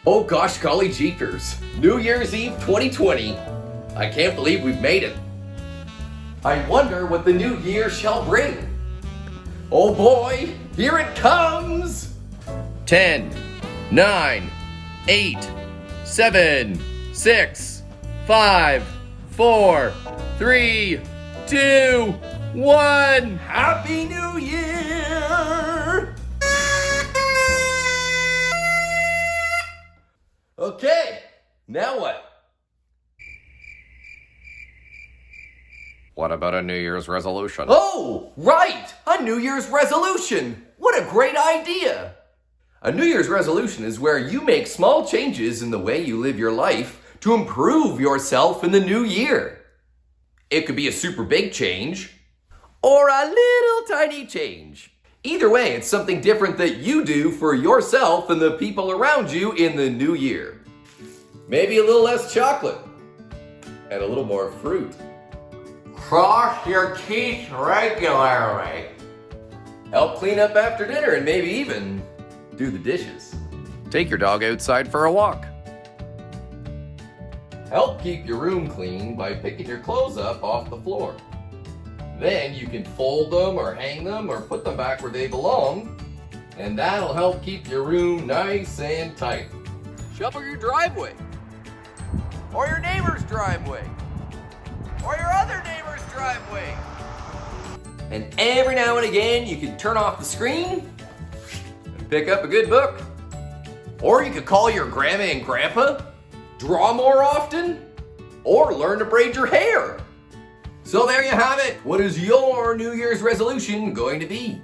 Oh gosh golly jeepers, New Year's Eve 2020. I can't believe we've made it. I wonder what the new year shall bring. Oh boy, here it comes! 10, 9, 8, 7, 6, 5, 4, 3, 2, 1. Happy New Year! Okay, now what? What about a New Year's resolution? Oh, right! A New Year's resolution! What a great idea! A New Year's resolution is where you make small changes in the way you live your life to improve yourself in the new year. It could be a super big change, or a little tiny change. Either way, it's something different that you do for yourself and the people around you in the new year. Maybe a little less chocolate, and a little more fruit. Floss your teeth regularly. Help clean up after dinner and maybe even do the dishes. Take your dog outside for a walk. Help keep your room clean by picking your clothes up off the floor. Then you can fold them or hang them or put them back where they belong, and that'll help keep your room nice and tight. Shovel your driveway, or your neighbor's driveway, or your other neighbor's driveway. And every now and again, you can turn off the screen and pick up a good book. Or you could call your grandma and grandpa, draw more often, or learn to braid your hair. So there you have it. What is your New Year's resolution going to be?